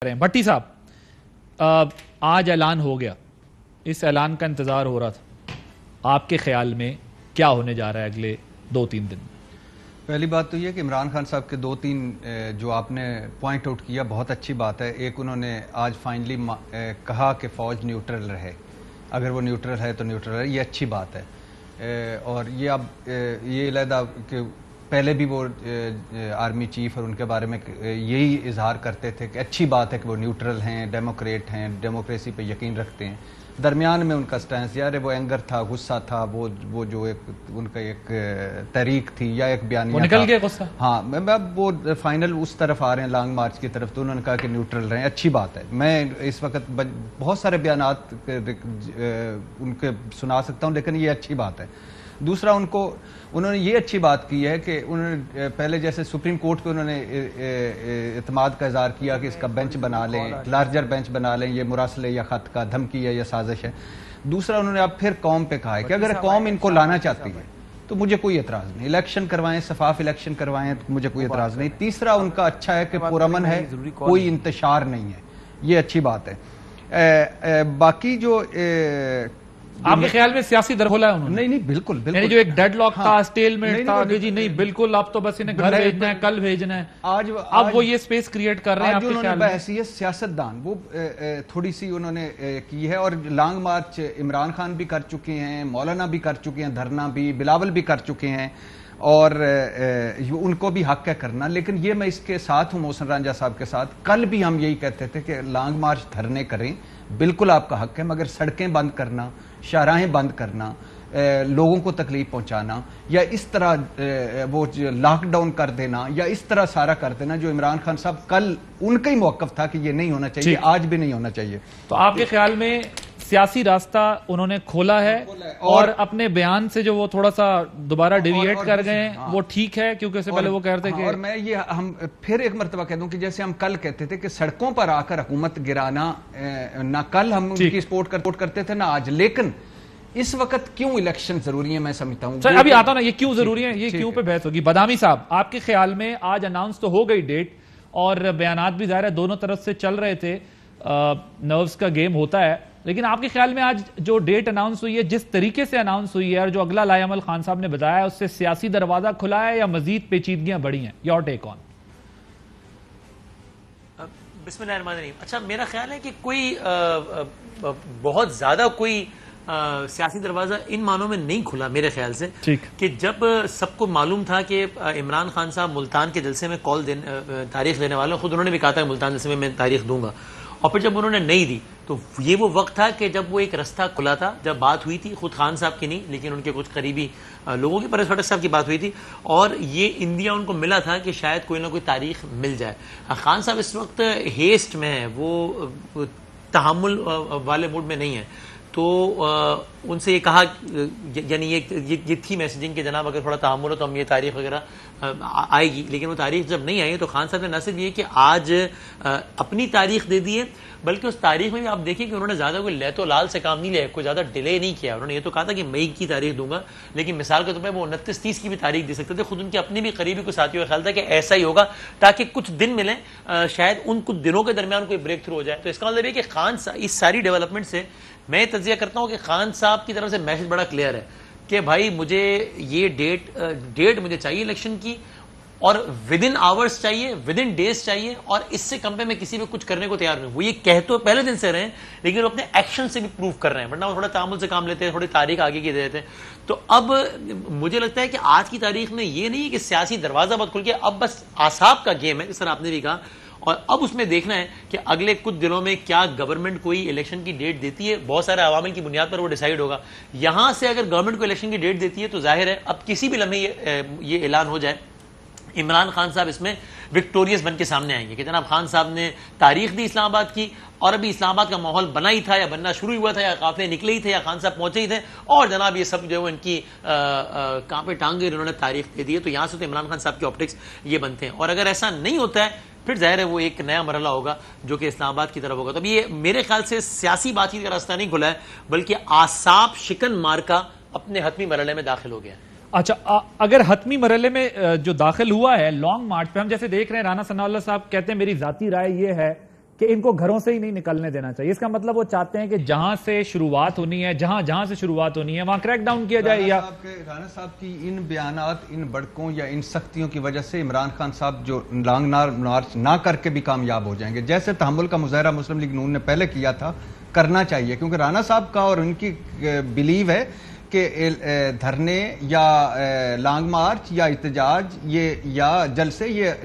بھٹی صاحب، آج اعلان ہو گیا، اس اعلان کا انتظار ہو رہا تھا، آپ کے خیال میں کیا ہونے جا رہا ہے اگلے 2-3 دن؟ پہلی بات تو یہ کہ عمران خان صاحب کے 2-3 جو آپ نے پوائنٹ آؤٹ کیا بہت اچھی بات ہے۔ ایک انہوں نے آج فائنلی کہا کہ فوج نیوٹرل رہے، اگر وہ نیوٹرل ہے تو نیوٹرل رہے، یہ اچھی بات ہے۔ اور یہ اب یہ علیحدہ کہ پہلے بھی وہ آرمی چیف اور ان کے بارے میں یہی اظہار کرتے تھے کہ اچھی بات ہے کہ وہ نیوٹرل ہیں، ڈیموکریٹ ہیں، ڈیموکریسی پہ یقین رکھتے ہیں۔ درمیان میں ان کا سٹینس یار وہ اینگر تھا، غصہ تھا، وہ جو ایک ان کا ایک تحریک تھی یا ایک بیانیہ وہ نکل گیا غصہ۔ ہاں، اب وہ فائنل اس طرف آ رہے ہیں، لانگ مارچ کی طرف، تو انہوں نے کہا کہ نیوٹرل رہیں، اچھی بات ہے۔ میں اس وقت بہت سارے بیانات ان کے سنا سکتا ہوں، لیکن یہ اچھی بات ہے۔ دوسرا انہوں نے یہ اچھی بات کی ہے کہ انہوں نے پہلے جیسے سپریم کورٹ پہ انہوں نے اعتماد کا اظہار کیا کہ اس کا بینچ بنا لیں، لارجر بینچ بنا لیں، یہ مراسل ہے یا خط کا دھمکی ہے یا سازش ہے۔ دوسرا انہوں نے اب پھر قوم پہ کہا ہے کہ اگر قوم ان کو لانا چاہتی ہے تو مجھے کوئی اعتراض نہیں، الیکشن کروائیں، شفاف الیکشن کروائیں، مجھے کوئی اعتراض نہیں۔ تیسرا ان کا اچھا ہے کہ پرامن ہے، کوئی انتشار نہیں ہے، یہ اچھی بات ہے۔ باقی جو آپ کے خیال میں سیاسی درگھولا ہے انہوں نے؟ نہیں بالکل یعنی جو ایک ڈیڈ لاک تھا، سٹیل میٹ تھا کہ جی نہیں بالکل اب تو بس انہیں گھر بھیجنا ہے، کل بھیجنا ہے، اب وہ یہ سپیس کریٹ کر رہے ہیں آپ کے خیال میں؟ بحیثیت سیاستدان وہ تھوڑی سی انہوں نے کی ہے، اور لانگ مارچ عمران خان بھی کر چکے ہیں، مولانا بھی کر چکے ہیں، دھرنا بھی بلاول بھی کر چکے ہیں، اور ان کو بھی حق ہے کرنا۔ لیکن یہ میں اس کے ساتھ ہوں محسن رانجھا صاحب کے ساتھ، کل بھی ہم یہی کہتے تھے کہ لانگ مارچ دھرنے کریں، بالکل آپ کا حق ہے، مگر سڑکیں بند کرنا، شاہراہیں بند کرنا، لوگوں کو تکلیف پہنچانا، یا اس طرح وہ لاک ڈاؤن کر دینا، یا اس طرح سارا کر دینا جو عمران خان صاحب کل ان کا ہی موقف تھا کہ یہ نہیں ہونا چاہیے، آج بھی نہیں ہونا چاہیے۔ تو آپ کے خیال میں سیاسی راستہ انہوں نے کھولا ہے، اور اپنے بیان سے جو وہ تھوڑا سا دوبارہ ڈیویٹ کر گئے ہیں وہ ٹھیک ہے؟ کیونکہ اس سے پہلے وہ کہہ رہے تھے کہ، اور میں یہ ہم پھر ایک مرتبہ کہہ دوں کہ جیسے ہم کل کہتے تھے کہ سڑکوں پر آ کر حکومت گرانا، نہ کل ہم ان کی سپورٹ کرتے تھے نہ آج، لیکن اس وقت کیوں الیکشن ضروری ہے میں سمجھتا ہوں۔ ابھی آتا ہوں نا، یہ کیوں ضروری ہے، یہ کیوں پہ بحث ہوگی۔ بادامی صاحب، آپ کے خیال میں آج اناؤنس تو ہو گئی ڈیٹ، اور بیانات بھی ظاہر ہے دونوں طرف سے چل رہے تھے، نروز کا گیم ہوتا ہے، لیکن آپ کے خیال میں آج جو ڈیٹ اناؤنس ہوئی ہے، جس طریقے سے اناؤنس ہوئی ہے، اور جو اگلا لائے عمل خان صاحب نے بتایا ہے، اس سے سیاسی دروازہ کھلا ہے یا مزید پیچیدگیاں بڑھی ہیں؟ یور ٹیک آن۔ بسم اللہ الرحمن الرحیم۔ اچھا، میرا خیال ہے کہ کوئی بہت زیادہ کوئی سیاسی دروازہ ان معنوں میں نہیں کھلا میرے خیال سے، کہ جب سب کو معلوم تھا کہ عمران خان صاحب ملتان کے جلسے میں تاریخ دینے والے، خود انہوں نے بھی کہا تھا کہ ملتان جلسے میں تاریخ دوں گا، اور پھر جب انہوں نے نہیں دی تو یہ وہ وقت تھا کہ جب وہ ایک رستہ کھلا تھا، جب بات ہوئی تھی، خود خان صاحب کی نہیں لیکن ان کے کچھ قریبی لوگوں کی، پرویز خٹک صاحب کی بات ہوئی تھی، اور یہ اندیا ان کو ملا تھا کہ شاید کوئی نہ کوئی تاریخ مل جائے۔ خان صاحب اس وقت ہیسٹ میں ہیں، وہ تحمل والے موڈ میں نہیں ہیں، تو ان سے یہ کہا، یعنی یہ تھی میسیجنگ کہ جناب اگر تھوڑا تحمل ہو تو ہم یہ تاریخ وغیرہ آئے گی، لیکن وہ تاریخ جب نہیں آئی تو خان صاحب نے نہ صرف یہ کہ آج اپنی تاریخ دے دی ہے، بلکہ اس تاریخ میں بھی آپ دیکھیں کہ انہوں نے زیادہ کوئی لیت و لال سے کام نہیں لیا، کوئی زیادہ ڈیلے نہیں کیا۔ انہوں نے یہ تو کہا تھا کہ مئی کی تاریخ دوں گا، لیکن مثال کے طور پہ وہ 29-30 کی بھی تاریخ دے سکتے تھے۔ خود ان کے اپنے بھی قریبی کوئی ساتھیوں کا خیال تھا کہ ایسا ہی ہوگا تاکہ کچھ دن ملیں، شاید ان کچھ دنوں کے درمیان کوئی بریک تھرو ہو جائے۔ تو اس کا مطلب یہ کہ خان اس ساری ڈیولپمنٹ سے میں تجزیہ کرتا ہوں کہ خان صاحب کی طرف سے میسج بڑا کلیئر ہے کہ بھائی مجھے یہ ڈیٹ مجھے چاہیے الیکشن کی، اور ودن آورز چاہیے، ودن ڈیز چاہیے، اور اس سے کم پہ میں کسی بھی کچھ کرنے کو تیار نہیں۔ وہ یہ کہہ تو پہلے دن سے رہے ہیں، لیکن وہ اپنے ایکشن سے بھی پروو کر رہے ہیں، ورنہ وہ تھوڑا تعامل سے کام لیتے ہیں، تھوڑی تاریخ آگے کی دے دیتے ہیں۔ تو اب مجھے لگتا ہے کہ آج کی تاریخ میں یہ نہیں ہے کہ سیاسی دروازہ بہت کھل کے، اب بس اعصاب کا گیم ہے، جس طرح آپ نے بھی کہا، اور اب اس میں دیکھنا ہے کہ اگلے کچھ دنوں میں کیا گورنمنٹ کوئی الیکشن کی ڈیٹ دیتی ہے، بہت سارے عوامل کی بنیاد پر وہ ڈیسائیڈ ہوگا۔ یہاں سے اگر گورنمنٹ کو الیکشن کی ڈیٹ دیتی ہے تو ظاہر ہے اب کسی بھی لمحے یہ اعلان ہو جائے، عمران خان صاحب اس میں وکٹوریس بن کے سامنے آئیں گے کہ جناب خان صاحب نے تاریخ دی اسلام آباد کی، اور ابھی اسلام آباد کا ماحول بنا ہی تھا، یا بننا شروع ہوا تھا، یا قافلے نکلے ہی تھے، یا خان صاحب پہنچے ہی تھے، اور جناب یہ سب جو ہے ان کی کہاں پہ ٹانگیں انہوں نے تاریخ دے دی ہے۔ تو یہاں سے تو عمران خان صاحب کے آپٹکس یہ بنتے ہیں، اور اگر ایسا نہیں ہوتا ہے پھر ظاہر ہے وہ ایک نیا مرحلہ ہوگا جو کہ اسلام آباد کی طرف ہوگا۔ تو ابھی یہ میرے خیال سے سیاسی بات چیت کا راستہ نہیں کھلا ہے، بلکہ اعصاب شکن مارکا اپنے حتمی مرحلے میں داخل ہو گیا ہے۔ اچھا، اگر حتمی مرحلے میں جو داخل ہوا ہے لانگ مارچ پہ، ہم جیسے دیکھ رہے ہیں رانا ثناء اللہ صاحب کہتے ہیں میری ذاتی رائے یہ ہے کہ ان کو گھروں سے ہی نہیں نکلنے دینا چاہیے. اس کا مطلب وہ چاہتے ہیں کہ جہاں سے شروعات ہونی ہے, جہاں سے شروعات ہونی ہے وہاں کریک ڈاؤن کیا جائے. یا رانا صاحب کی ان بیانات, ان بڑکوں یا ان سختیوں کی وجہ سے عمران خان صاحب جو لانگ مارچ نہ کر کے بھی کامیاب ہو جائیں گے. جیسے تحمل کا مظاہرہ مسلم لیگ نون نے پہلے کیا تھا, کرنا چاہیے, کیونکہ رانا صاحب کا اور ان کی بلیو ہے کہ دھرنے یا لانگ مارچ یا احتجاج یا جلسے یہ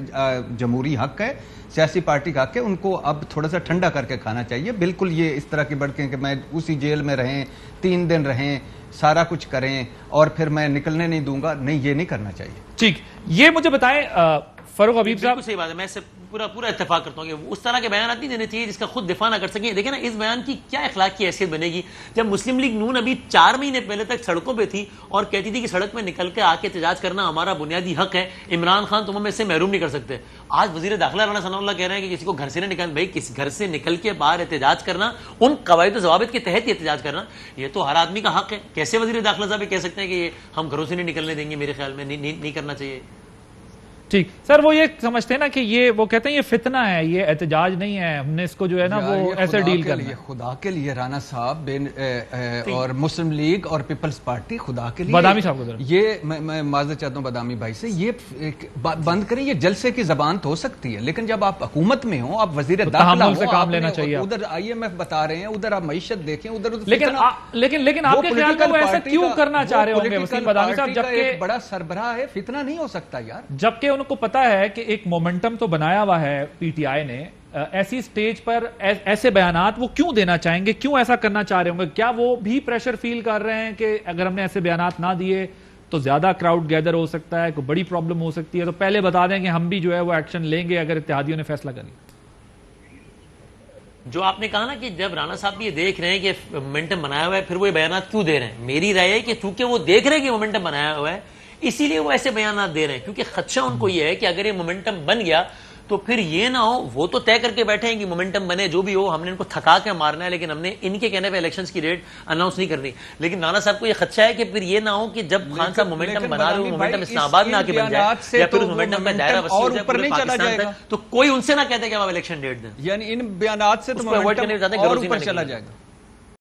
جمہوری حق ہے, سیاسی پارٹی کا حق ہے. ان کو اب تھوڑا سا ٹھنڈا کر کے کھانا چاہیے. بالکل یہ اس طرح کی بڑکیں کہ میں اسی جیل میں رہیں, 3 دن رہیں, سارا کچھ کریں اور پھر میں نکلنے نہیں دوں گا, نہیں, یہ نہیں کرنا چاہیے. ٹھیک, یہ مجھے بتائیں فاروق حبیب صاحب. صحیح بات ہے, میں اس سے پورا اتفاق کرتا ہوں کہ اس طرح کے بیانات نہیں دینے چاہیے جس کا خود دفاع نہ کر سکیں. دیکھیں نا, اس بیان کی کیا اخلاق کی حیثیت بنے گی جب مسلم لیگ نون ابھی 4 مہینے پہلے تک سڑکوں پہ تھی اور کہتی تھی کہ سڑک میں نکل کے آ کے احتجاج کرنا ہمارا بنیادی حق ہے, عمران خان تم ہمیں اس سے محروم نہیں کر سکتے. آج وزیر داخلہ رانا ثناء اللہ کہہ رہے ہیں کہ کسی کو گھر سے نہیں نکل, بھائی کسی گھر سے نکل کے باہر احتجاج کرنا, ان قواعد و ضوابط کے تحت ہی احتجاج کرنا, یہ تو ہر آدمی کا حق ہے. کیسے وزیر داخلہ صاحب کہہ سکتے ہیں کہ ہم گھروں سے نہیں نکلنے دیں گے؟ میرے خیال میں نہیں کرنا چاہیے. ٹھیک سر, وہ یہ سمجھتے ہیں نا کہ یہ وہ کہتے ہیں یہ فتنہ ہے, یہ احتجاج نہیں ہے, ہم نے اس کو جو ہے نا وہ ایسے ڈیل کرنا ہے. خدا کے لیے رانا صاحب اور مسلم لیگ اور پیپلز پارٹی, خدا کے لیے بادامی صاحب کو یہ میں معذرت چاہتا ہوں بادامی بھائی سے, یہ بند کریں. یہ جلسے کی زبان تو ہو سکتی ہے, لیکن جب آپ حکومت میں ہوں, آپ وزیر داخلہ ہوں, سے کام لینا چاہیے. ادھر IMF بتا رہے ہیں, ادھر آپ معیشت دیکھیں, ادھر لیکن آپ کے خیال میں وہ ایسا کیوں کرنا چاہ رہے ہوں گے وسیم بادامی صاحب, جبکہ بڑا سربراہ ہے, فتنہ نہیں ہو سکتا یار. جبکہ ان کو پتا ہے کہ ایک مومنٹم تو بنایا ہوا ہے پی ٹی آئی نے, ایسی سٹیج پر ایسے بیانات وہ کیوں دینا چاہیں گے, کیوں ایسا کرنا چاہ رہے ہوں گے؟ کیا وہ بھی پریشر فیل کر رہے ہیں کہ اگر ہم نے ایسے بیانات نہ دیے تو زیادہ کراؤڈ گیدر ہو سکتا ہے, کوئی بڑی پرابلم ہو سکتی ہے, تو پہلے بتا دیں کہ ہم بھی جو ہے وہ ایکشن لیں گے اگر اتحادیوں نے فیصلہ کر لیا؟ جو آپ نے کہا نا کہ جب رانا صاحب بھی یہ دیکھ رہے ہیں کہ مومنٹم بنایا ہوا ہے, پھر وہ یہ بیانات کیوں دے رہے ہیں؟ میری رائے ہے کہ چونکہ وہ دیکھ رہے ہیں کہ مومنٹم بنایا ہوا ہے اسی لیے وہ ایسے بیانات دے رہے ہیں, کیونکہ خدشہ ان کو یہ ہے کہ اگر یہ مومنٹم بن گیا تو پھر یہ نہ ہو, وہ تو طے کر کے بیٹھے ہیں کہ مومنٹم بنے جو بھی ہو, ہم نے ان کو تھکا کے مارنا ہے, لیکن ہم نے ان کے کہنے پہ الیکشنز کی ڈیٹ اناؤنس نہیں کرنی. لیکن رانا صاحب کو یہ خدشہ ہے کہ پھر یہ نہ ہو کہ جب خان صاحب مومنٹم بنا رہے ہو, مومنٹم اسلام آباد میں آ کے بن جائے یا پھر اس مومنٹم کا دائرہ وسیع ہو جائے پورے پاکستان تک, تو کوئی ان سے نہ کہتے کہ آپ الیکشن ڈیٹ دیں. یعنی ان بیانات سے تو مومنٹم اور اوپر چلا جائے گا.